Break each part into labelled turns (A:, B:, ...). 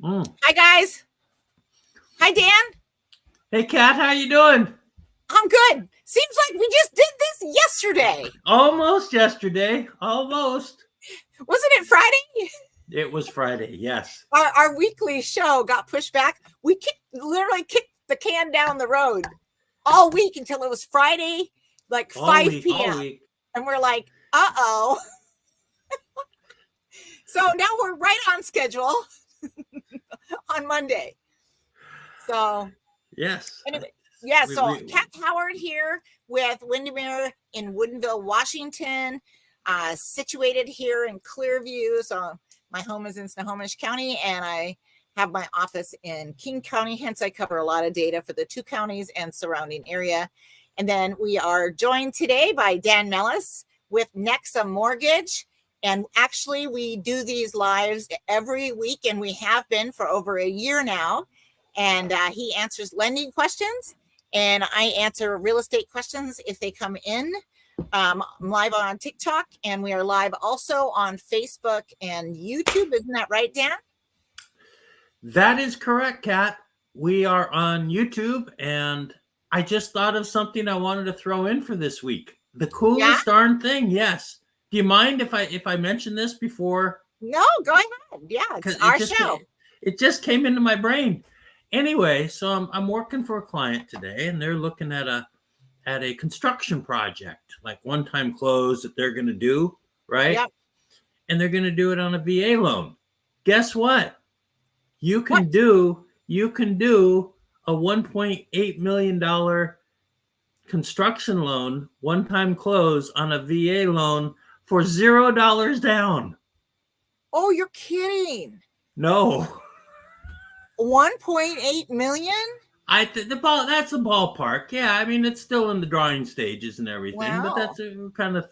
A: Mm.
B: Hi, guys. Hi, Dan.
A: Hey, Kat, how you doing?
B: I'm good. Seems like we just did this yesterday.
A: Almost yesterday. Almost.
B: Wasn't it Friday?
A: It was Friday. Yes.
B: Our weekly show got pushed back. We literally kicked the can down the road all week until it was Friday, like
A: All
B: 5
A: week.
B: p.m.
A: All week.
B: And we're like, uh-oh. So now we're right on schedule on Monday. So
A: Yes.
B: anyway, yeah, so Kat Howard here with Windermere in Woodinville, Washington, situated here in Clearview. So my home is in Snohomish County, and I have my office in King County. Hence, I cover a lot of data for the two counties and surrounding area. And then we are joined today by Dan Mellis with Nexa Mortgage. And actually, we do these lives every week, and we have been for over a year now. And he answers lending questions, and I answer real estate questions if they come in. I'm live on TikTok, and we are live also on Facebook and YouTube. Isn't that right, Dan?
A: That is correct, Kat. We are on YouTube, and I just thought of something I wanted to throw in for this week. The coolest darn thing, yes. Do you mind if I mention this before?
B: No, go ahead. Yeah, it's our show.
A: It just came into my brain. Anyway, so I'm working for a client today, and they're looking at a construction project, like one-time close that they're going to do, right?
B: Yep.
A: And they're going to do it on a VA loan. Guess what? You can do a $1.8 million construction loan, one-time close on a VA loan for $0 down.
B: Oh, you're kidding.
A: No.
B: 1.8 million?
A: That's a ballpark. Yeah, I mean it's still in the drawing stages and everything,
B: wow.
A: But that's kind of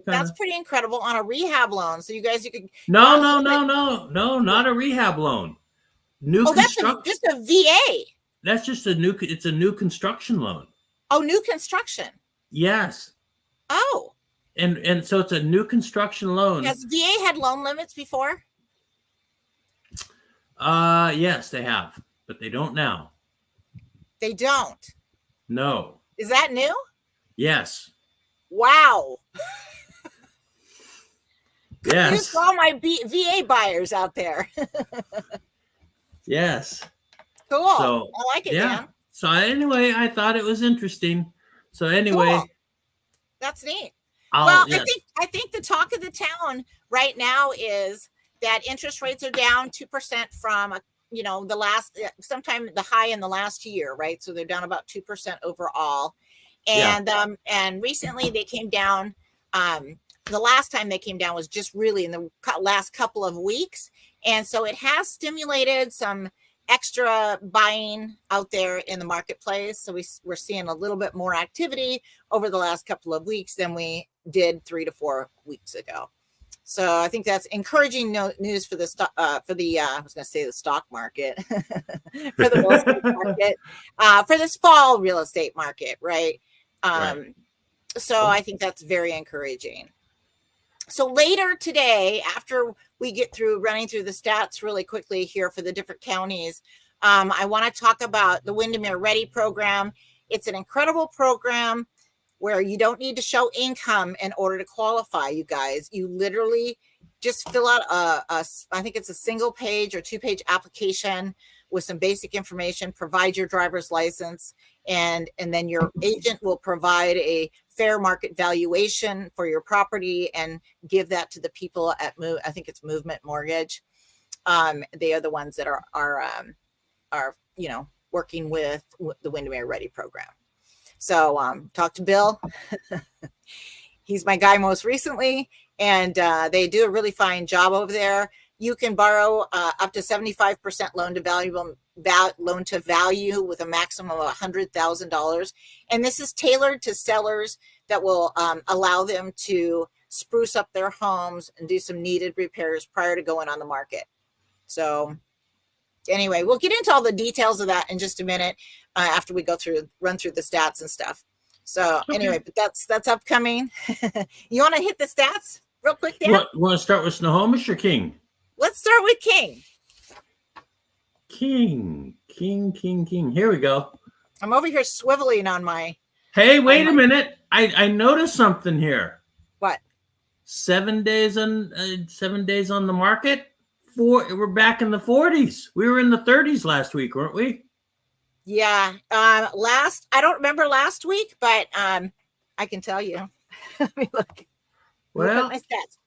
B: that's pretty incredible on a rehab loan. So you could
A: no, not a rehab loan. New construction.
B: That's just a VA.
A: That's just it's a new construction loan.
B: Oh, new construction.
A: Yes.
B: Oh.
A: And so it's a new construction loan.
B: Has VA had loan limits before?
A: Yes, they have, but they don't now.
B: They don't.
A: No.
B: Is that new?
A: Yes.
B: Wow.
A: Yes.
B: You saw my VA buyers out there.
A: Yes.
B: Cool. So, I like it,
A: yeah.
B: Dan.
A: So anyway, I thought it was interesting. So anyway. Cool.
B: That's neat. Yes. I think the talk of the town right now is that interest rates are down 2% from the last, sometime the high in the last year, right? So they're down about 2% overall. And and recently they came down. The last time they came down was just really in the last couple of weeks. And so it has stimulated some extra buying out there in the marketplace. So we're seeing a little bit more activity over the last couple of weeks than we did 3 to 4 weeks ago. So I think that's encouraging news for the I was going to say the stock market, for the real estate market, for this fall real estate market, right?
A: Right.
B: So I think that's very encouraging. So later today, after we get through running through the stats really quickly here for the different counties, I want to talk about the Windermere Ready program. It's an incredible program where you don't need to show income in order to qualify, you guys. You literally just fill out I think it's a single page or 2-page application with some basic information, provide your driver's license, and then your agent will provide a fair market valuation for your property and give that to the people at I think it's Movement Mortgage. They are the ones that are working with the Windermere Ready program. So talk to Bill. He's my guy most recently, and they do a really fine job over there. You can borrow up to 75% loan to value with a maximum of $100,000. And this is tailored to sellers that will allow them to spruce up their homes and do some needed repairs prior to going on the market. So anyway, we'll get into all the details of that in just a minute after we run through the stats and stuff. So anyway, but that's upcoming. You want to hit the stats real quick, Dan?
A: You want to start with Snohomish or King?
B: Let's start with King.
A: King. Here we go.
B: I'm over here swiveling on my.
A: Hey, wait a minute. I noticed something here.
B: What?
A: 7 days on 7 days on the market. We're back in the 40s. We were in the 30s last week, weren't we?
B: Yeah. I don't remember last week, but I can tell you. Let me look.
A: Well,
B: Look at my stats.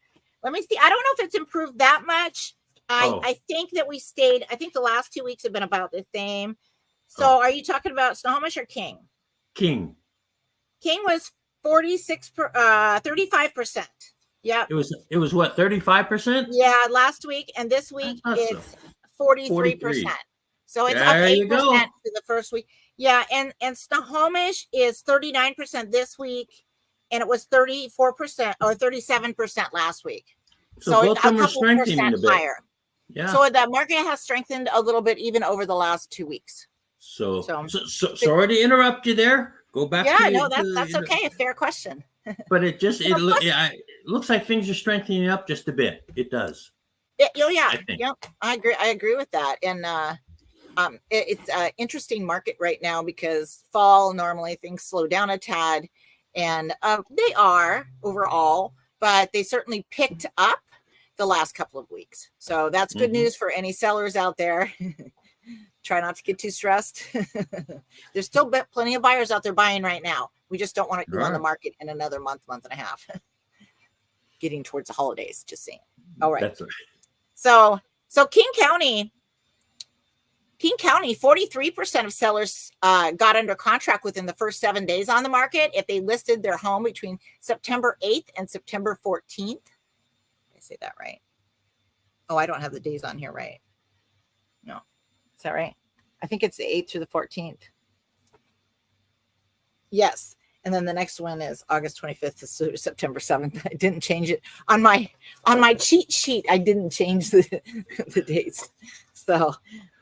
B: Let me see. I don't know if it's improved that much. I think that we stayed. I think the last 2 weeks have been about the same. So, Are you talking about Snohomish or King?
A: King.
B: King was 35%. Yeah.
A: It was what, 35%?
B: Yeah, last week, and this week it's 43%. So it's up 8% for the first week. Yeah, and Snohomish is 39% this week, and it was 34% or 37% last week.
A: So both of them are strengthening a bit.
B: Higher. Yeah. So the market has strengthened a little bit even over the last 2 weeks.
A: So sorry to interrupt you there. Go back.
B: Yeah, no, that's okay. A fair question.
A: But it looks like things are strengthening up just a bit. It does.
B: Yeah, I agree. I agree with that. And it's an interesting market right now because fall normally things slow down a tad, and they are overall, but they certainly picked up the last couple of weeks. So that's good news for any sellers out there. Try not to get too stressed. There's still plenty of buyers out there buying right now. We just don't want to go on the market in another month and a half. Getting towards the holidays, just saying. All right.
A: That's right.
B: So King County, 43% of sellers got under contract within the first 7 days on the market if they listed their home between September 8th and September 14th. Did I say that right? Oh, I don't have the days on here right. No. Is that right? I think it's the 8th through the 14th. Yes. And then the next one is August 25th to September 7th. I didn't change it on my cheat sheet. I didn't change the dates. So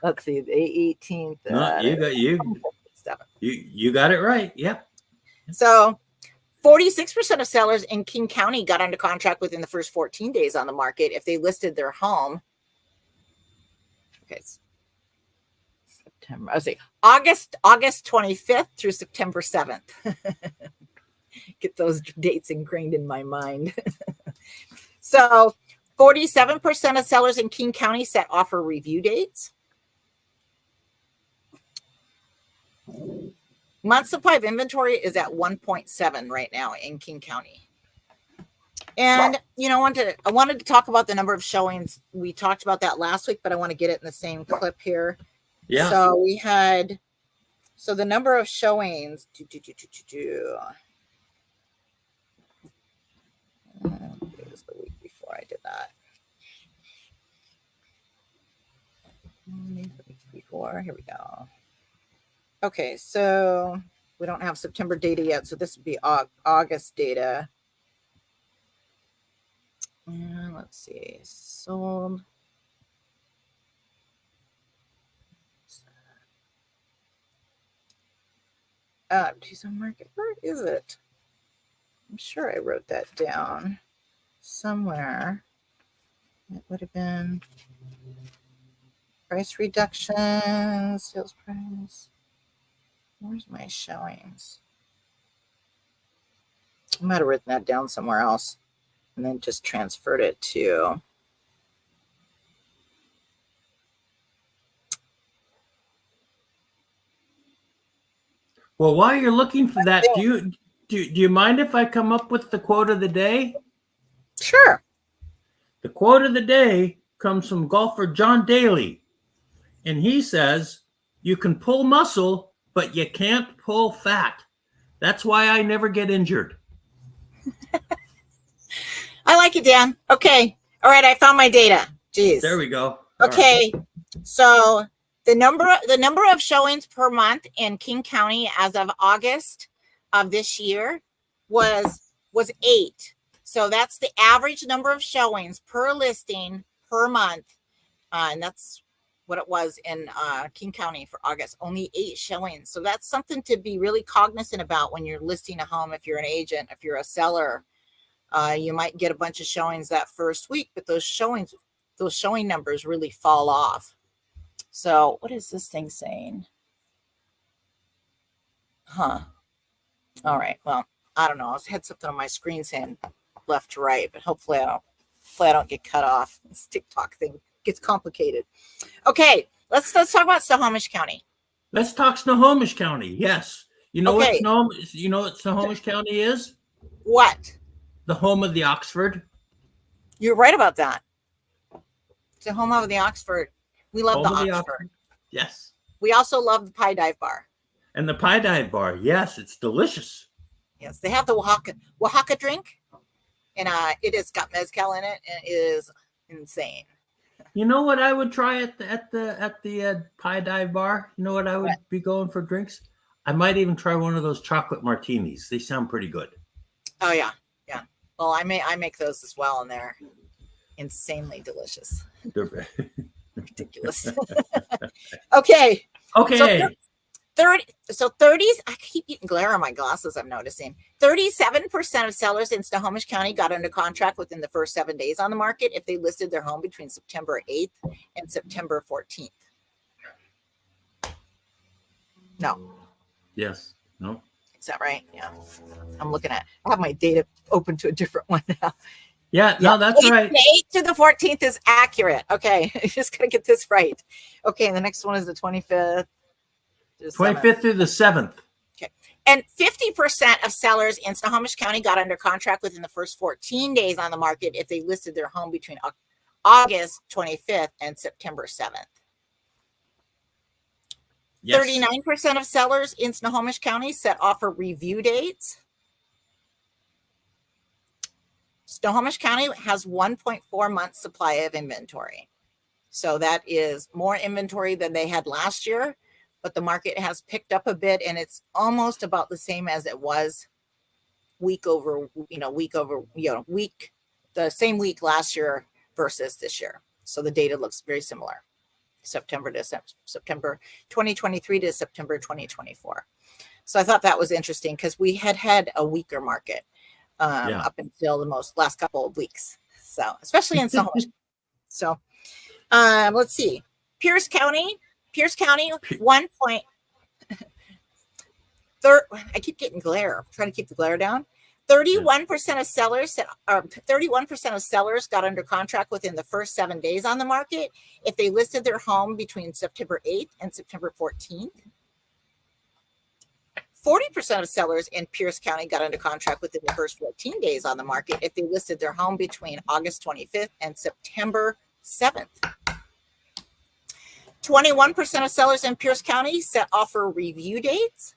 B: let's see, the 18th.
A: No, you got it right. Yep.
B: So 46% of sellers in King County got under contract within the first 14 days on the market if they listed their home. Okay. September. I say August 25th through September 7th. Get those dates ingrained in my mind. So 47% of sellers in King County set offer review dates. Month supply of inventory is at 1.7 right now in King County. And, I wanted to talk about the number of showings. We talked about that last week, but I want to get it in the same clip here. Yeah. So we had, the number of showings. It was the week before I did that. The week before, here we go. Okay, so we don't have September data yet, so this would be August data. And let's see, sold. Tucson market, where is it? I'm sure I wrote that down somewhere. It would have been price reduction, sales price. Where's my showings? I might have written that down somewhere else and then just transferred it to.
A: Well, while you're looking for that, do you mind if I come up with the quote of the day?
B: Sure.
A: The quote of the day comes from golfer John Daly, and he says, "You can pull muscle, but you can't pull fat. That's why I never get injured."
B: I like it, Dan. Okay. All right. I found my data. Jeez.
A: There we go.
B: Okay. Right. So the number of showings per month in King County as of August of this year was 8. So that's the average number of showings per listing per month. And that's what it was in King County for August, only 8 showings. So that's something to be really cognizant about when you're listing a home. If you're an agent, if you're a seller, you might get a bunch of showings that first week, but those showing numbers really fall off. So what is this thing saying? Huh. All right. Well, I don't know. I had something on my screen saying left to right, but hopefully I don't get cut off. This TikTok thing gets complicated. Okay, let's talk about Snohomish County.
A: Let's talk Snohomish County. Yes. You know
B: Okay.
A: what Snohomish County is?
B: What?
A: The home of the Oxford.
B: You're right about that. It's the home of the Oxford. We love
A: Home
B: the
A: of
B: Oxford.
A: Yes.
B: We also love the Pie Dive Bar.
A: And the Pie Dive Bar. Yes, it's delicious.
B: Yes, they have the Oaxaca drink, and it has got mezcal in it, and it is insane.
A: You know what I would try at the Pie Dive Bar? You know what I would be going for drinks? I might even try one of those chocolate martinis. They sound pretty good.
B: Oh yeah, yeah. Well, I make those as well, and they're insanely delicious. Ridiculous. Okay.
A: Okay.
B: So 30s, I keep getting glare on my glasses, I'm noticing. 37% of sellers in Snohomish County got under contract within the first 7 days on the market if they listed their home between September 8th and September 14th. No.
A: Yes. No.
B: Is that right? Yeah. I have my data open to a different one now.
A: Yeah, no, that's right.
B: The 8th to the 14th is accurate. Okay. I just got to get this right. Okay. And the next one is the 25th.
A: 25th through the 7th.
B: Okay. And 50% of sellers in Snohomish County got under contract within the first 14 days on the market if they listed their home between August 25th and September 7th. Yes. 39% of sellers in Snohomish County set offer review dates. Snohomish County has 1.4 months supply of inventory. So that is more inventory than they had last year. But the market has picked up a bit, and it's almost about the same as it was week, the same week last year versus this year. So the data looks very similar. September 2023 to September 2024. So I thought that was interesting because we had a weaker market up until the last couple of weeks. So especially in Snohomish. So let's see. Pierce County, I keep getting glare. I'm trying to keep the glare down. 31% of sellers got under contract within the first 7 days on the market if they listed their home between September 8th and September 14th. 40% of sellers in Pierce County got under contract within the first 14 days on the market if they listed their home between August 25th and September 7th. 21% of sellers in Pierce County set offer review dates.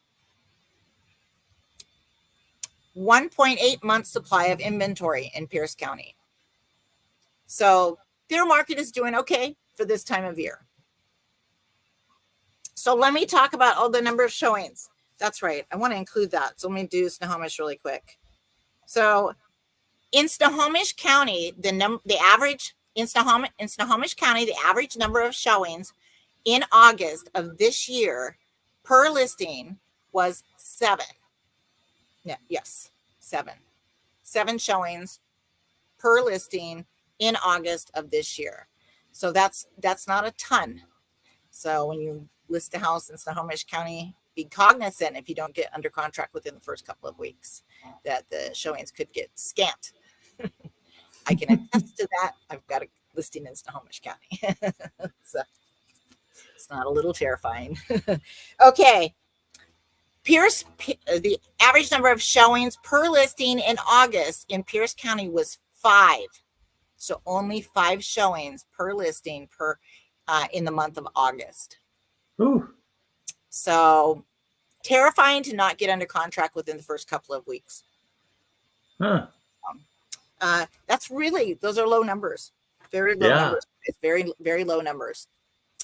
B: 1.8 months supply of inventory in Pierce County. So their market is doing okay for this time of year. So let me talk about all the number of showings. That's right. I want to include that. So let me do Snohomish really quick. So in Snohomish County, the average number of showings in August of this year per listing was 7. Yeah, yes, 7. 7 showings per listing in August of this year. So that's not a ton. So when you list a house in Snohomish County, be cognizant if you don't get under contract within the first couple of weeks that the showings could get scant. I can attest to that. I've got a listing in Snohomish County. So it's not a little terrifying. Okay. The average number of showings per listing in August in Pierce County was 5. So only 5 showings per listing in the month of August.
A: Ooh.
B: So terrifying to not get under contract within the first couple of weeks.
A: Huh.
B: Those are low numbers. Very low numbers. It's very, very low numbers.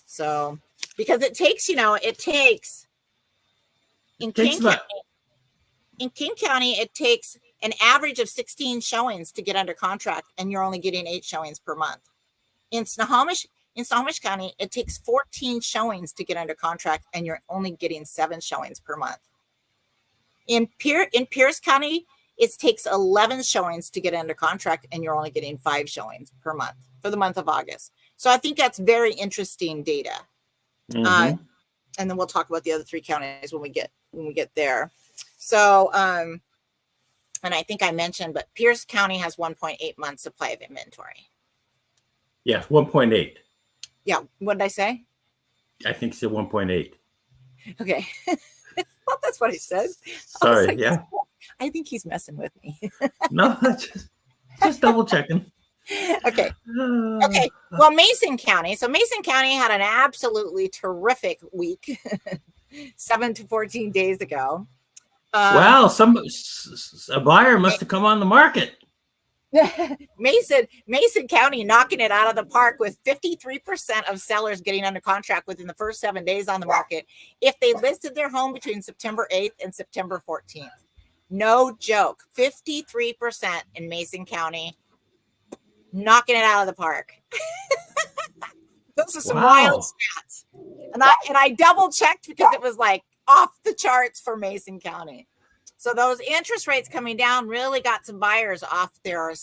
B: So because in King County, it takes an average of 16 showings to get under contract, and you're only getting 8 showings per month. In Snohomish County, it takes 14 showings to get under contract, and you're only getting 7 showings per month. In Pierce County, it takes 11 showings to get under contract, and you're only getting 5 showings per month for the month of August. So I think that's very interesting data.
A: Mhm.
B: And then we'll talk about the other 3 counties when we get there. So, and I think I mentioned, but Pierce County has 1.8 months supply of inventory.
A: Yes, 1.8.
B: Yeah. What did I say?
A: I think it's at 1.8.
B: Okay. Well, that's what I said.
A: Sorry,
B: like,
A: yeah.
B: I think he's messing with me.
A: No, just double checking.
B: Okay. Okay. Well, Mason County. So Mason County had an absolutely terrific week, 7 to 14 days ago.
A: Wow, a buyer must have come on the market.
B: Mason County knocking it out of the park with 53% of sellers getting under contract within the first 7 days on the market if they listed their home between September 8th and September 14th. No joke. 53% in Mason County knocking it out of the park. Those are some wild stats. And I double checked because it was like off the charts for Mason County. So those interest rates coming down really got some buyers off the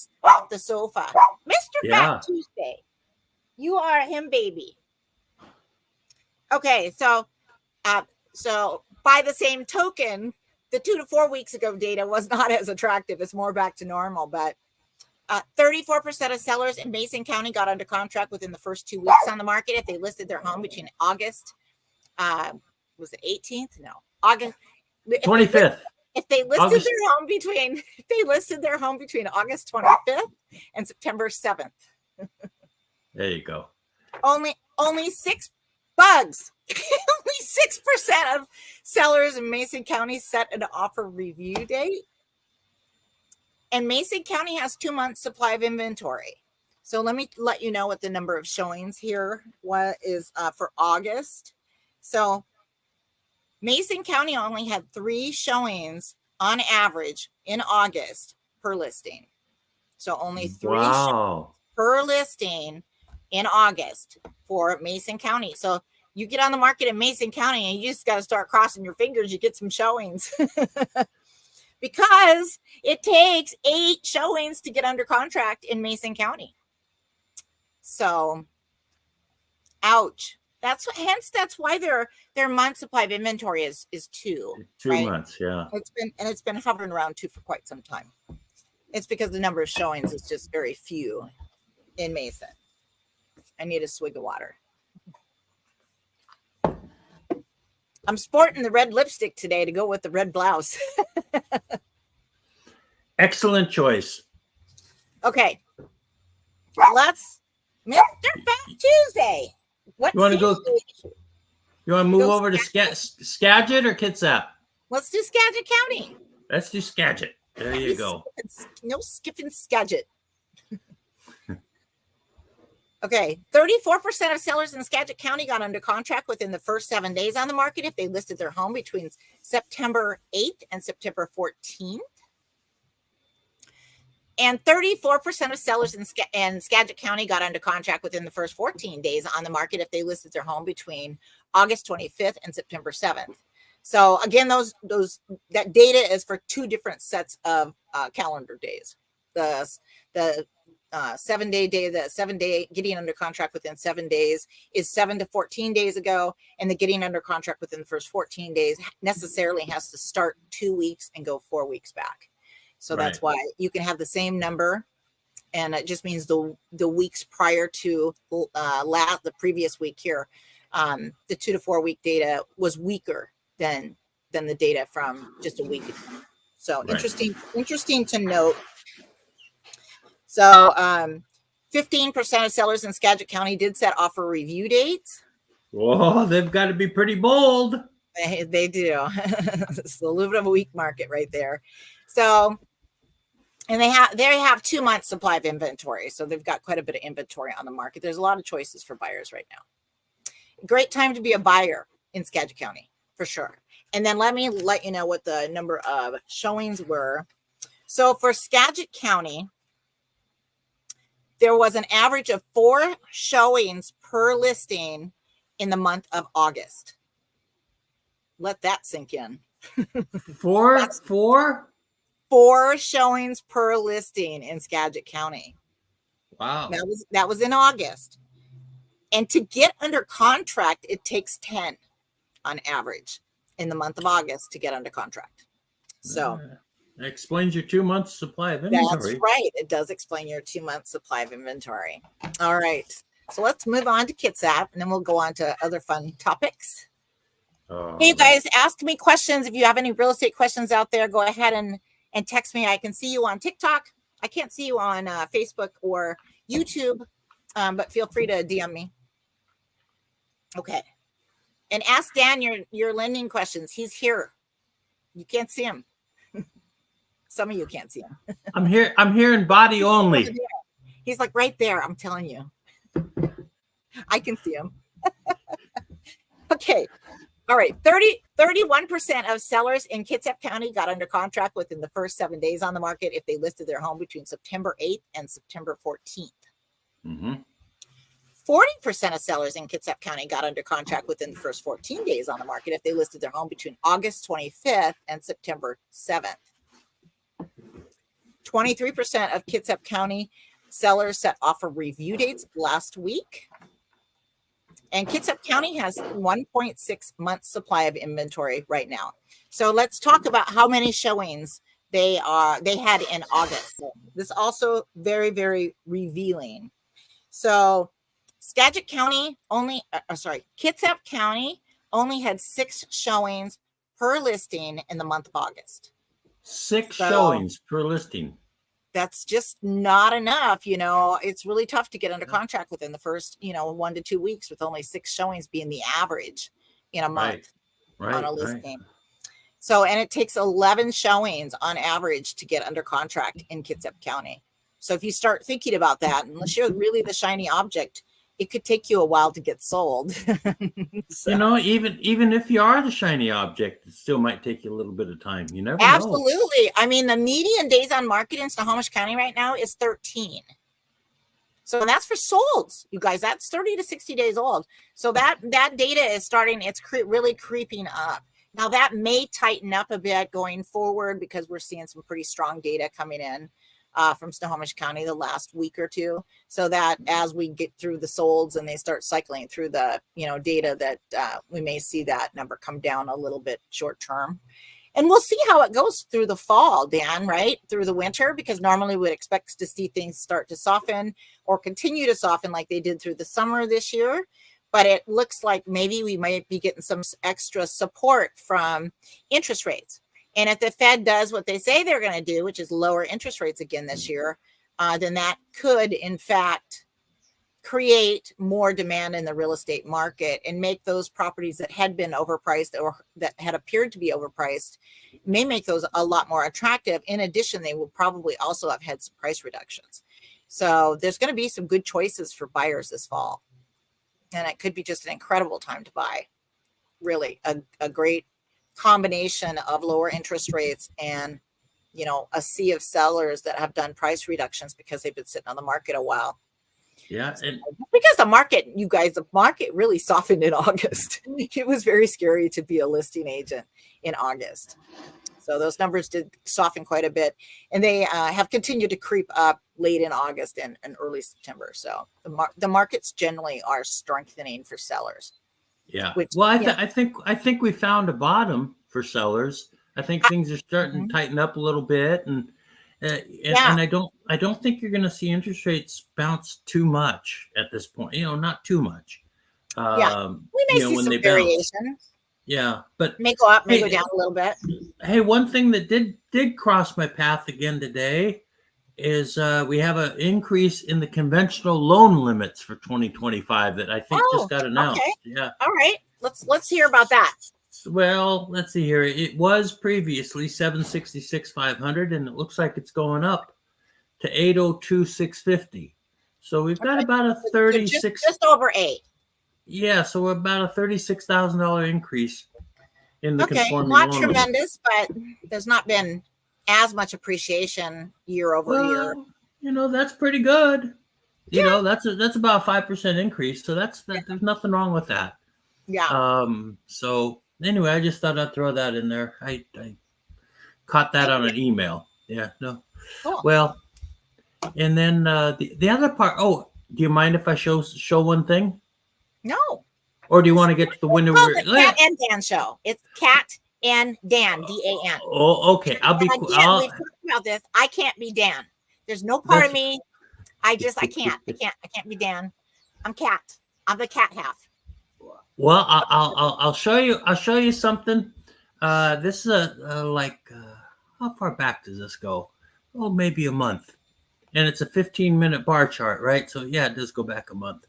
B: sofa. Mr. Fat Tuesday, you are him, baby. Okay, so by the same token, the 2 to 4 weeks ago data was not as attractive. It's more back to normal, but 34% of sellers in Mason County got under contract within the first 2 weeks on the market if they listed their home between August, was it 18th? No, August
A: 25th.
B: If they listed their home between August 25th and September 7th.
A: There you go.
B: Only 6 bugs. Only 6% of sellers in Mason County set an offer review date. And Mason County has 2 months supply of inventory. So let me let you know what the number of showings here is for August. So Mason County only had 3 showings on average in August per listing. So only 3 showings per listing in August for Mason County. So you get on the market in Mason County and you just got to start crossing your fingers. You get some showings because it takes 8 showings to get under contract in Mason County. So, ouch. That's why their month supply of inventory is 2.
A: 2
B: right?
A: months, yeah.
B: It's been hovering around 2 for quite some time. It's because the number of showings is just very few in Mason. I need a swig of water. I'm sporting the red lipstick today to go with the red blouse.
A: Excellent choice.
B: Okay. Let's Mr. Fat Tuesday.
A: You want to go? You want to move over to Skagit or Kitsap?
B: Let's do Skagit County.
A: Let's do Skagit. There you go.
B: No skipping Skagit. Okay, 34% of sellers in Skagit County got under contract within the first 7 days on the market if they listed their home between September 8th and September 14th. And 34% of sellers in Skagit County got under contract within the first 14 days on the market if they listed their home between August 25th and September 7th. So again, that data is for 2 different sets of calendar days. The 7-day day, the 7-day getting under contract within 7 days is 7 to 14 days ago, and the getting under contract within the first 14 days necessarily has to start 2 weeks and go 4 weeks back. So that's why you can have the same number, and it just means the weeks prior to the previous week here, the 2 to 4 week data was weaker than the data from just a week ago. So interesting to note. So 15% of sellers in Skagit County did set offer review dates.
A: Whoa, they've got to be pretty bold.
B: They do. It's a little bit of a weak market right there. So, and they have 2 months supply of inventory. So they've got quite a bit of inventory on the market. There's a lot of choices for buyers right now. Great time to be a buyer in Skagit County, for sure. And then let me let you know what the number of showings were. So for Skagit County, there was an average of 4 showings per listing in the month of August. Let that sink in.
A: 4
B: showings per listing in Skagit County.
A: Wow.
B: That was in August. And to get under contract, it takes 10 on average in the month of August to get under contract. So
A: that explains your 2 months supply of
B: that's
A: inventory.
B: right. It does explain your 2 months supply of inventory. All right. So let's move on to Kitsap, and then we'll go on to other fun topics. Hey, you guys, ask me questions. If you have any real estate questions out there, go ahead and text me. I can see you on TikTok. I can't see you on Facebook or YouTube, but feel free to DM me. Okay. And ask Dan your lending questions. He's here. You can't see him. Some of you can't see him.
A: I'm here in body only.
B: He's like right there. I'm telling you. I can see him. Okay. All right. 31% of sellers in Kitsap County got under contract within the first 7 days on the market if they listed their home between September 8th and September 14th.
A: Mm-hmm.
B: 40% of sellers in Kitsap County got under contract within the first 14 days on the market if they listed their home between August 25th and September 7th. 23% of Kitsap County sellers set offer review dates last week. And Kitsap County has 1.6 months supply of inventory right now. So let's talk about how many showings they had in August. This also very, very revealing. So Skagit County Kitsap County only had 6 showings per listing in the month of August.
A: 6 showings per listing.
B: That's just not enough. It's really tough to get under contract within the first, 1 to 2 weeks with only 6 showings being the average in a month on a listing. Right. So, and it takes 11 showings on average to get under contract in Kitsap County. So if you start thinking about that, unless you're really the shiny object, it could take you a while to get sold. So.
A: Even if you are the shiny object, it still might take you a little bit of time. You never know.
B: Absolutely. I mean, the median days on market in Snohomish County right now is 13. So that's for solds, you guys. That's 30 to 60 days old. So that data is starting. It's really creeping up. Now that may tighten up a bit going forward because we're seeing some pretty strong data coming in from Snohomish County the last week or two. So that as we get through the solds and they start cycling through the data, that we may see that number come down a little bit short term. And we'll see how it goes through the fall, Dan, right? Through the winter, because normally we'd expect to see things start to soften or continue to soften like they did through the summer this year. But it looks like maybe we might be getting some extra support from interest rates. And if the Fed does what they say they're going to do, which is lower interest rates again this year, then that could, in fact, create more demand in the real estate market and make those properties that had been overpriced or that had appeared to be overpriced, may make those a lot more attractive. In addition, they will probably also have had some price reductions. So there's going to be some good choices for buyers this fall. And it could be just an incredible time to buy. Really, a great combination of lower interest rates and, a sea of sellers that have done price reductions because they've been sitting on the market a while.
A: Yeah. And
B: because the market really softened in August. It was very scary to be a listing agent in August. So those numbers did soften quite a bit, and they have continued to creep up late in August and early September. So the markets generally are strengthening for sellers.
A: Yeah. I think we found a bottom for sellers. I think things are starting to tighten up a little bit, and I don't think you're going to see interest rates bounce too much at this point. Not too much.
B: We may see some variation.
A: Yeah, but
B: may go up, may go down a little bit.
A: Hey, one thing that did cross my path again today is we have an increase in the conventional loan limits for 2025 that I think just got announced.
B: Okay.
A: Yeah.
B: All right. Let's hear about that.
A: Well, let's see here. It was previously 766,500, and it looks like it's going up to 802,650. So we've got about a 36,
B: just over 8.
A: Yeah, so about a $36,000 increase in the conforming
B: not
A: loan
B: tremendous, but there's not been as much appreciation year over year.
A: That's pretty good. That's about a 5% increase. So there's nothing wrong with that.
B: Yeah.
A: So anyway, I just thought I'd throw that in there. I caught that on an email. Yeah. No.
B: Cool.
A: Well, and then the other part. Oh, do you mind if I show one thing?
B: No.
A: Or do you want to get to the window?
B: Well, the Cat and Dan show. It's Cat and Dan, Dan.
A: Oh, okay. I'll be.
B: Again, we've talked about this. I can't be Dan. There's no part of me. I can't. I can't be Dan. I'm Cat. I'm the cat half.
A: Well, I'll show you. I'll show you something. This is how far back does this go? Oh, maybe a month. And it's a 15-minute bar chart, right? So yeah, it does go back a month.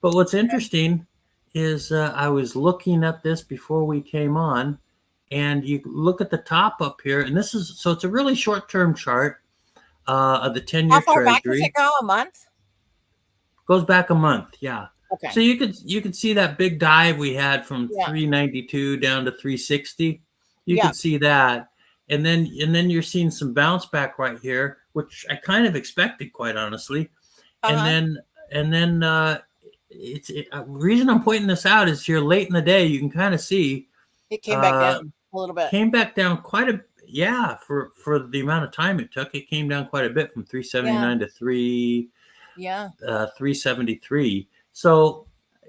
A: But what's interesting is I was looking at this before we came on, and you look at the top up here, and this is so it's a really short-term chart of the 10-year
B: How far
A: Treasury.
B: back does it go? A month?
A: Goes back a month, yeah.
B: Okay.
A: So you could see that big dive we had from 392 down to 360. You can see that, and then you're seeing some bounce back right here, which I kind of expected, quite honestly. And then the reason I'm pointing this out is here late in the day, you can kind of see
B: it came back down a little bit.
A: Came back down quite a for the amount of time it took. It came down quite a bit from 379 to 373. So,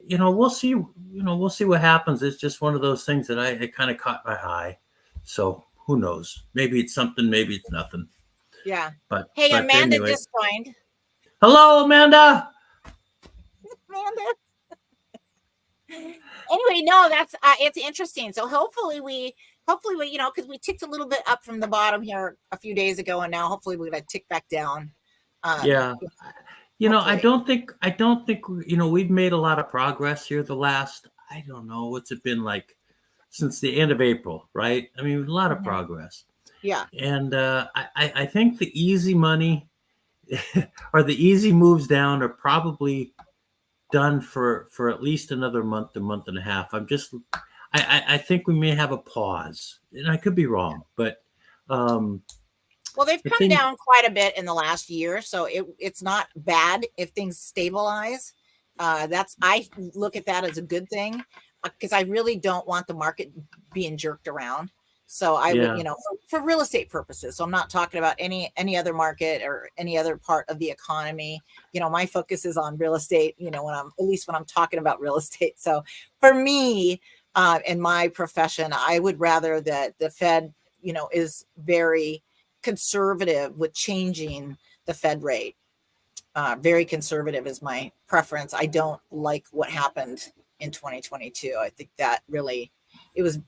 A: we'll see. We'll see what happens. It's just one of those things that it kind of caught my eye. So who knows? Maybe it's something. Maybe it's nothing.
B: Yeah.
A: But
B: Amanda
A: anyway.
B: just joined.
A: Hello, Amanda.
B: Anyway, no, that's it's interesting. So hopefully we because we ticked a little bit up from the bottom here a few days ago, and now hopefully we're gonna tick back down.
A: I don't think we've made a lot of progress here the last, I don't know, what's it been like since the end of April, right? I mean, a lot of progress.
B: Yeah.
A: And I think the easy money or the easy moves down are probably done for at least another month, a month and a half. I think we may have a pause, and I could be wrong, but
B: well, they've come down quite a bit in the last year, so it's not bad if things stabilize. I look at that as a good thing, because I really don't want the market being jerked around. So I would, for real estate purposes. So I'm not talking about any other market or any other part of the economy. My focus is on real estate, when I'm talking about real estate. So for me, in my profession, I would rather that the Fed, is very conservative with changing the Fed rate. Very conservative is my preference. I don't like what happened in 2022. I think that really, it was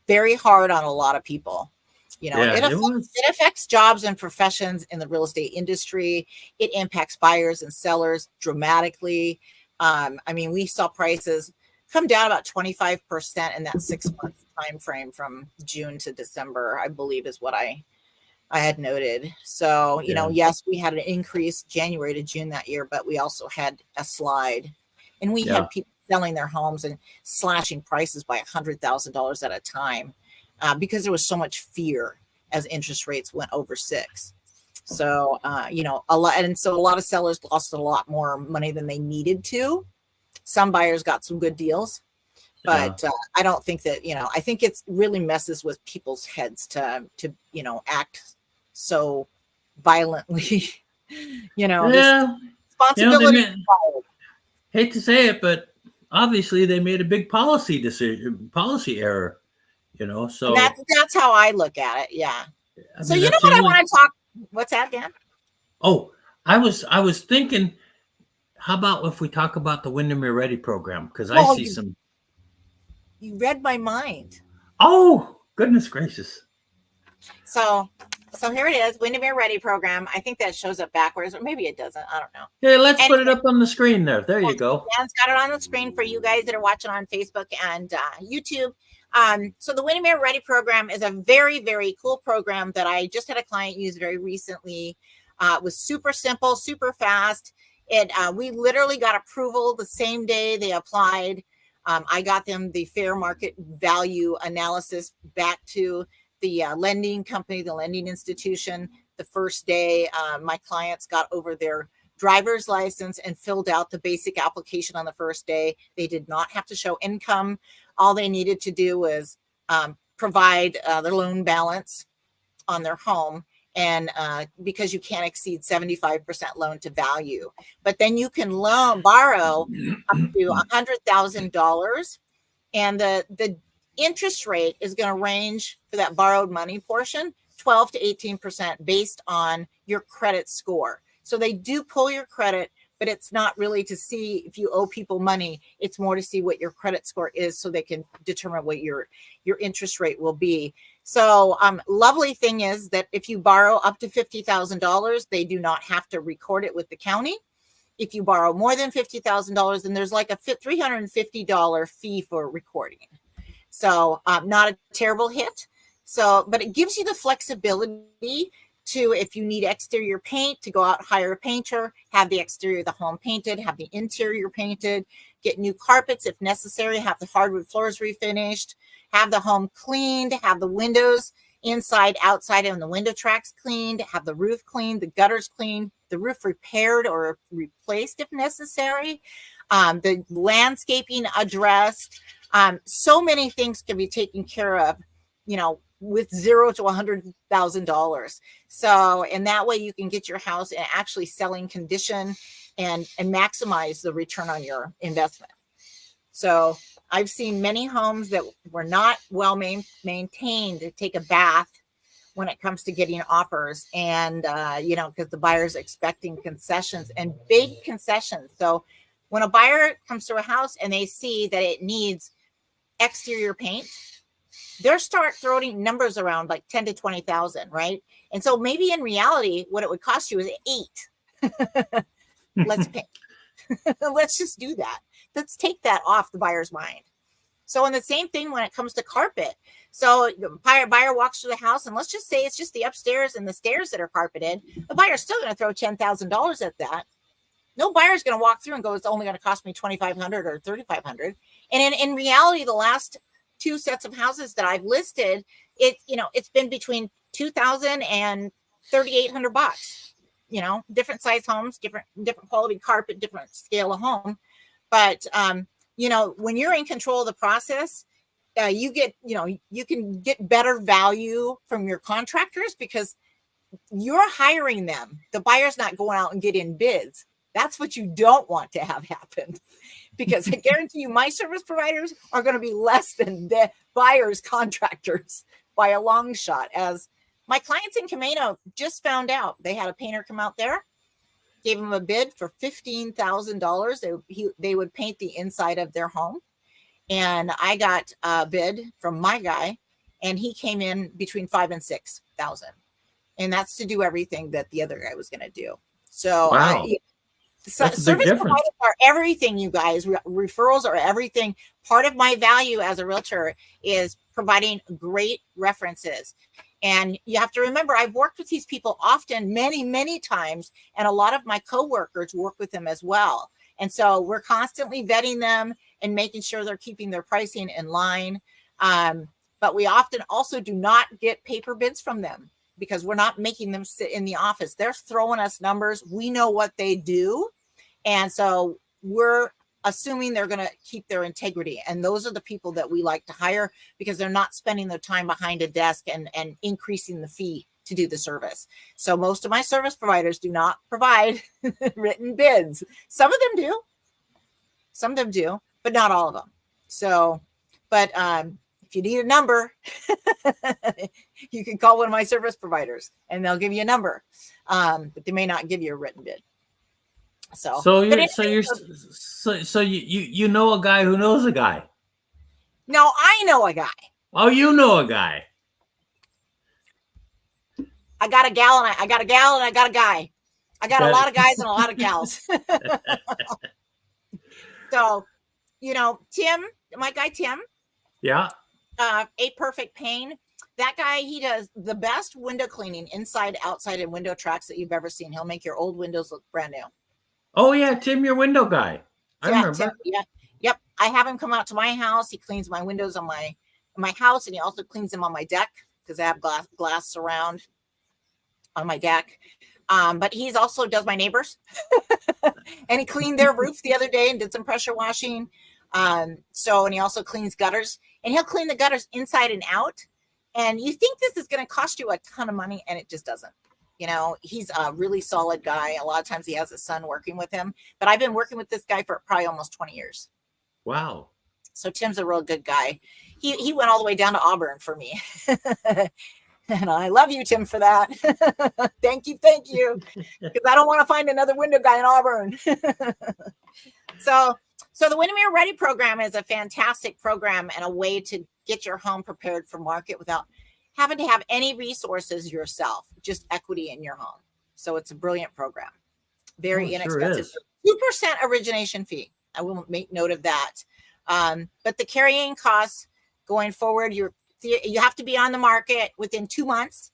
B: very hard on a lot of people. It affects jobs and professions in the real estate industry. It impacts buyers and sellers dramatically. We saw prices come down about 25% in that 6-month time frame from June to December, I believe is what I had noted. So, yes, we had an increase January to June that year, but we also had a slide, and we had people selling their homes and slashing prices by $100,000 at a time because there was so much fear as interest rates went over 6. So, a lot of sellers lost a lot more money than they needed to. Some buyers got some good deals, but I don't think that, I think it really messes with people's heads to act so violently, responsibility.
A: Hate to say it, but obviously they made a big policy error, so
B: that's how I look at it. Yeah. So what I want to talk, what's that, Dan?
A: Oh, I was thinking, how about if we talk about the Windermere Ready program? Because I see some.
B: You read my mind.
A: Oh, goodness gracious.
B: So here it is, Windermere Ready program. I think that shows up backwards, or maybe it doesn't. I don't know.
A: Okay, let's put it up on the screen there. There you go.
B: Dan's got it on the screen for you guys that are watching on Facebook and YouTube. So the Windermere Ready program is a very, very cool program that I just had a client use very recently. It was super simple, super fast. We literally got approval the same day they applied. I got them the fair market value analysis back to the lending company, the lending institution. The first day, my clients got over their driver's license and filled out the basic application on the first day. They did not have to show income. All they needed to do was provide their loan balance on their home, and because you can't exceed 75% loan to value. But then you can borrow up to $100,000, and the interest rate is going to range for that borrowed money portion 12 to 18% based on your credit score. So they do pull your credit, but it's not really to see if you owe people money. It's more to see what your credit score is so they can determine what your interest rate will be. So lovely thing is that if you borrow up to $50,000, they do not have to record it with the county. If you borrow more than $50,000, then there's like a $350 fee for recording. So not a terrible hit. So, but it gives you the flexibility to, if you need exterior paint, to go out, hire a painter, have the exterior of the home painted, have the interior painted, get new carpets if necessary, have the hardwood floors refinished, have the home cleaned, have the windows inside, outside, and the window tracks cleaned, have the roof cleaned, the gutters cleaned, the roof repaired or replaced if necessary, the landscaping addressed. So many things can be taken care of, with $0 to $100,000. So, and that way you can get your house in actually selling condition and maximize the return on your investment. So I've seen many homes that were not well maintained to take a bath when it comes to getting offers, and because the buyer's expecting concessions and big concessions. So when a buyer comes to a house and they see that it needs exterior paint, they'll start throwing numbers around like 10 to 20,000, right? And so maybe in reality, what it would cost you is 8. Let's pay. Let's just do that. Let's take that off the buyer's mind. So, and the same thing when it comes to carpet. So the buyer walks through the house, and let's just say it's just the upstairs and the stairs that are carpeted. The buyer's still going to throw $10,000 at that. No buyer's going to walk through and go, it's only going to cost me $2,500 or $3,500. And in reality, the last 2 sets of houses that I've listed, it's been between $2,000 and $3,800. Different size homes, different quality carpet, different scale of home. But when you're in control of the process, you can get better value from your contractors because you're hiring them. The buyer's not going out and getting bids. That's what you don't want to have happen, because I guarantee you my service providers are going to be less than the buyer's contractors by a long shot. As my clients in Camino just found out, they had a painter come out there, gave them a bid for $15,000. They would paint the inside of their home. And I got a bid from my guy, and he came in between $5,000 and $6,000. And that's to do everything that the other guy was going to do. So
A: wow.
B: Service providers are everything, you guys. Referrals are everything. Part of my value as a realtor is providing great references. And you have to remember, I've worked with these people often, many, many times, and a lot of my coworkers work with them as well. And so we're constantly vetting them and making sure they're keeping their pricing in line. But we often also do not get paper bids from them, because we're not making them sit in the office. They're throwing us numbers. We know what they do. And so we're assuming they're going to keep their integrity. And those are the people that we like to hire, because they're not spending their time behind a desk and increasing the fee to do the service. So most of my service providers do not provide written bids. Some of them do, but not all of them. So, but if you need a number, you can call one of my service providers and they'll give you a number, but they may not give you a written bid. So you
A: know a guy who knows a guy.
B: No, I know a guy.
A: Oh, you know a guy.
B: I got a gal and I got a guy. I got a lot of guys and a lot of gals. So, Tim, my guy Tim.
A: Yeah.
B: A Perfect Paint. That guy, he does the best window cleaning inside, outside, and window tracks that you've ever seen. He'll make your old windows look brand new.
A: Oh yeah, Tim, your window guy. I remember.
B: Tim, yeah. Yep. I have him come out to my house. He cleans my windows on my house, and he also cleans them on my deck, because I have glass surround on my deck. But he's also does my neighbors. And he cleaned their roof the other day and did some pressure washing. And he also cleans gutters, and he'll clean the gutters inside and out. And you think this is going to cost you a ton of money, and it just doesn't. You know, he's a really solid guy. A lot of times he has his son working with him, but I've been working with this guy for probably almost 20 years.
A: Wow.
B: So Tim's a real good guy. He went all the way down to Auburn for me. And I love you, Tim, for that. Thank you. Because I don't want to find another window guy in Auburn. So the Windermere Ready program is a fantastic program and a way to get your home prepared for market without having to have any resources yourself, just equity in your home. So it's a brilliant program. Very inexpensive. Sure 2% origination fee. I will make note of that. But the carrying costs going forward, you have to be on the market within 2 months,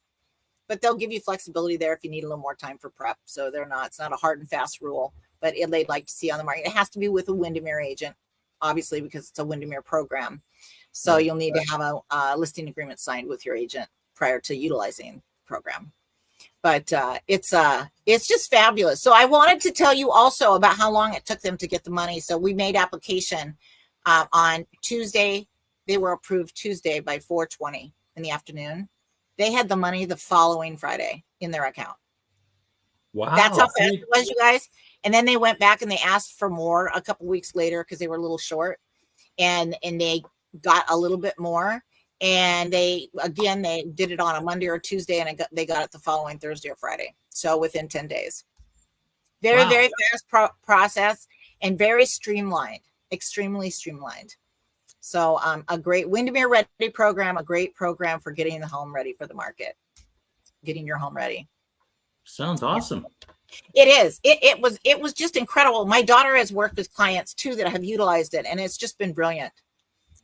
B: but they'll give you flexibility there if you need a little more time for prep. So it's not a hard and fast rule, but they'd like to see on the market. It has to be with a Windermere agent, obviously, because it's a Windermere program. So you'll need to have a listing agreement signed with your agent prior to utilizing the program. But it's just fabulous. So I wanted to tell you also about how long it took them to get the money. So we made application on Tuesday. They were approved Tuesday by 4:20 in the afternoon. They had the money the following Friday in their account.
A: Wow.
B: That's how fast it was, you guys. And then they went back and they asked for more a couple weeks later because they were a little short. And they got a little bit more. And they did it on a Monday or Tuesday, and they got it the following Thursday or Friday. So within 10 days. Very, very fast process and very streamlined, extremely streamlined. So a great Windermere Ready program, a great program for getting the home ready for the market, getting your home ready.
A: Sounds awesome.
B: It is. It was just incredible. My daughter has worked with clients too that have utilized it, and it's just been brilliant.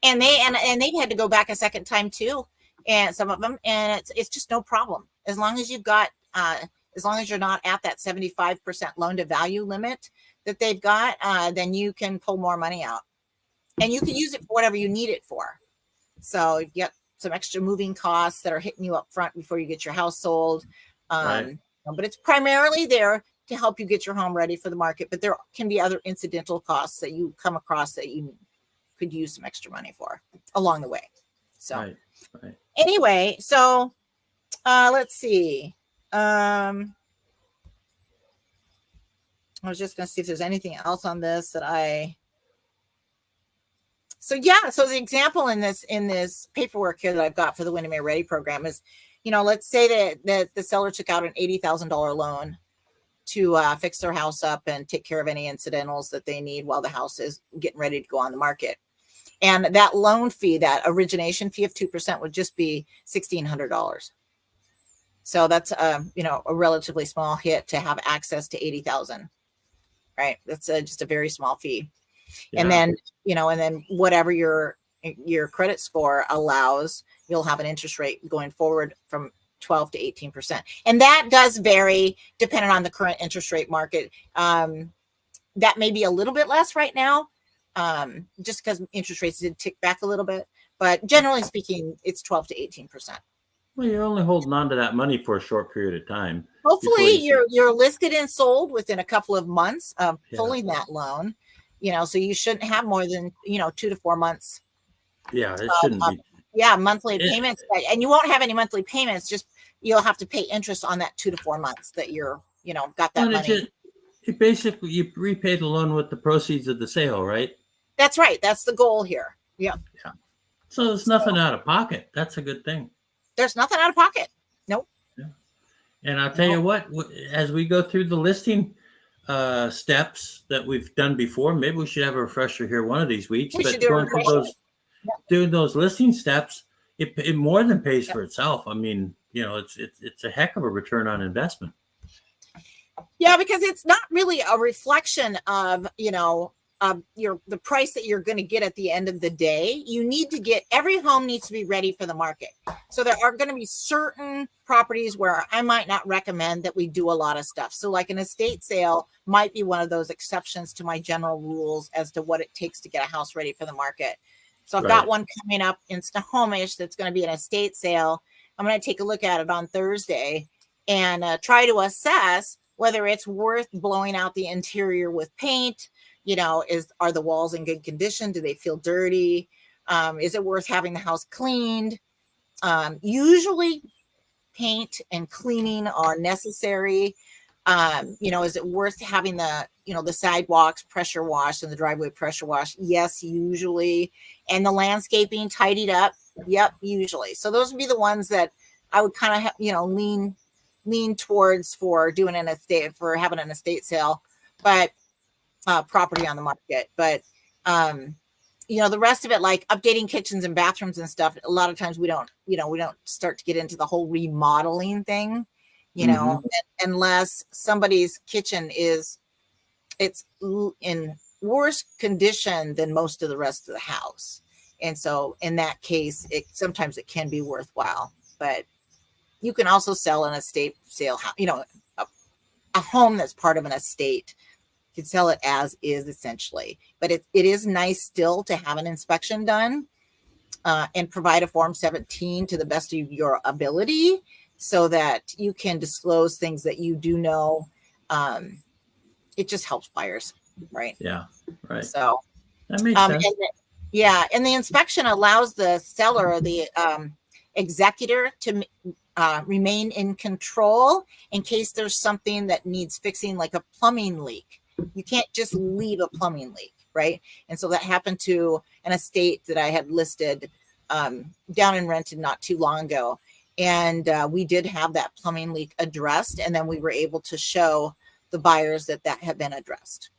B: And they've had to go back a second time too, and some of them, and it's just no problem as long as you've got as long as you're not at that 75% loan to value limit that they've got, then you can pull more money out. And you can use it for whatever you need it for. So you get some extra moving costs that are hitting you up front before you get your house sold. Right. But it's primarily there to help you get your home ready for the market. But there can be other incidental costs that you come across that you could use some extra money for along the way. So anyway, so let's see. I was just going to see if there's anything else on this that So the example in this paperwork here that I've got for the Windermere Ready program is, let's say that the seller took out an $80,000 loan to fix their house up and take care of any incidentals that they need while the house is getting ready to go on the market. And that loan fee, that origination fee of 2% would just be $1,600. So that's a relatively small hit to have access to $80,000, right? That's just a very small fee. Yeah. And then whatever your credit score allows, you'll have an interest rate going forward from 12 to 18%. And that does vary depending on the current interest rate market. That may be a little bit less right now, just because interest rates did tick back a little bit. But generally speaking, it's 12 to 18%.
A: Well, you're only holding on to that money for a short period of time.
B: Hopefully you're listed and sold within a couple of months of pulling that loan. So you shouldn't have more than, 2 to 4 months.
A: Yeah, it shouldn't be.
B: Yeah, monthly payments. And you won't have any monthly payments. Just you'll have to pay interest on that 2 to 4 months that you're, got that money.
A: It basically, you repay the loan with the proceeds of the sale, right?
B: That's right. That's the goal here. Yeah.
A: So there's nothing out of pocket. That's a good thing.
B: There's nothing out of pocket. Nope.
A: Yeah. And I'll tell you what, as we go through the listing steps that we've done before, maybe we should have a refresher here one of these weeks. But going through doing those listing steps, it more than pays for itself. I mean, it's a heck of a return on investment.
B: Yeah, because it's not really a reflection of the price that you're going to get at the end of the day. You need to every home needs to be ready for the market. So there are going to be certain properties where I might not recommend that we do a lot of stuff. So like an estate sale might be one of those exceptions to my general rules as to what it takes to get a house ready for the market. So I've got one coming up in Snohomish that's going to be an estate sale. I'm going to take a look at it on Thursday and try to assess whether it's worth blowing out the interior with paint. Are the walls in good condition? Do they feel dirty? Is it worth having the house cleaned? Usually paint and cleaning are necessary? Is it worth having the sidewalks pressure washed and the driveway pressure washed? Yes, usually. And the landscaping tidied up? Yep, usually. So those would be the ones that I would kind of, lean towards for doing for having an estate sale, but property on the market. But, the rest of it, like updating kitchens and bathrooms and stuff, a lot of times we don't start to get into the whole remodeling thing, unless somebody's kitchen it's in worse condition than most of the rest of the house. And so in that case, sometimes it can be worthwhile, but you can also sell an estate sale, a home that's part of an estate. You can sell it as is essentially, but it is nice still to have an inspection done and provide a Form 17 to the best of your ability so that you can disclose things that you do know. It just helps buyers, right?
A: Yeah, right.
B: So
A: that makes sense.
B: And the inspection allows the seller or the executor to remain in control in case there's something that needs fixing, like a plumbing leak. You can't just leave a plumbing leak, right? And so that happened to an estate that I had listed down in Renton not too long ago. And we did have that plumbing leak addressed. And then we were able to show the buyers that had been addressed.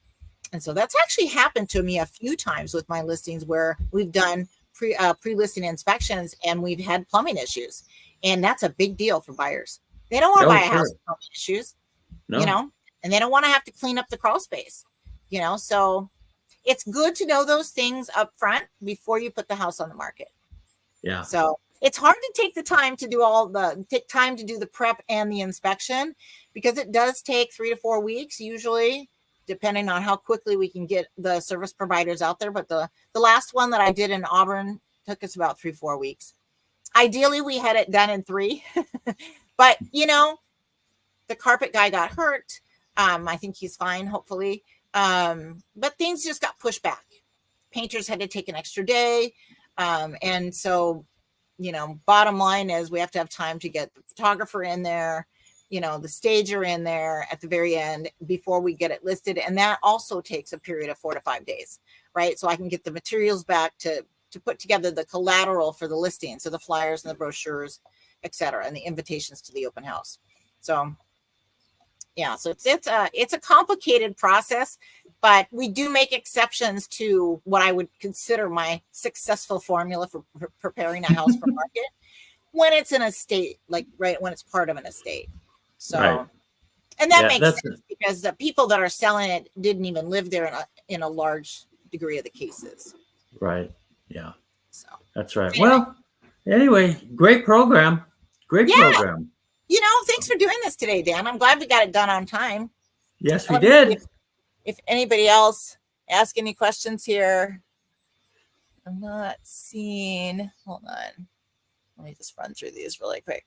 B: And so that's actually happened to me a few times with my listings where we've done pre-listing inspections and we've had plumbing issues. And that's a big deal for buyers. They don't want to buy a house with plumbing issues, and they don't want to have to clean up the crawl space, so it's good to know those things up front before you put the house on the market.
A: Yeah.
B: So it's hard to take the time to do the prep and the inspection, because it does take 3 to 4 weeks, usually, depending on how quickly we can get the service providers out there. But the last one that I did in Auburn took us about 3-4 weeks. Ideally, we had it done in 3, but the carpet guy got hurt. I think he's fine, hopefully. But things just got pushed back. Painters had to take an extra day. And so, bottom line is we have to have time to get the photographer in there, the stager in there at the very end before we get it listed. And that also takes a period of 4 to 5 days, right? So I can get the materials back to put together the collateral for the listing. So the flyers and the brochures, et cetera, and the invitations to the open house. So yeah, so it's a complicated process, but we do make exceptions to what I would consider my successful formula for preparing a house for market when it's an estate, when it's part of an estate. So, right. And that makes sense because the people that are selling it didn't even live there in a large degree of the cases.
A: Right. Yeah.
B: So
A: that's right. Well, anyway, great program. Great program.
B: Thanks for doing this today, Dan. I'm glad we got it done on time.
A: Yes, we did.
B: If anybody else ask any questions here, I'm not seeing. Hold on. Let me just run through these really quick.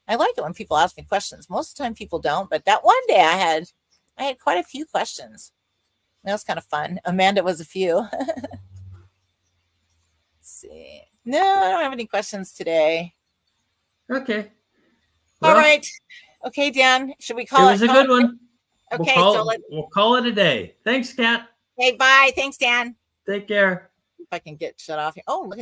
B: I like it when people ask me questions. Most of the time people don't, but that one day I had quite a few questions. That was kind of fun. Amanda was a few. Let's see. No, I don't have any questions today.
A: Okay.
B: All right. Okay, Dan. Should we call it?
A: It was a good one.
B: Okay,
A: we'll call it a day. Thanks, Kat.
B: Hey, bye. Thanks, Dan.
A: Take care.
B: If I can get shut off here. Oh, look at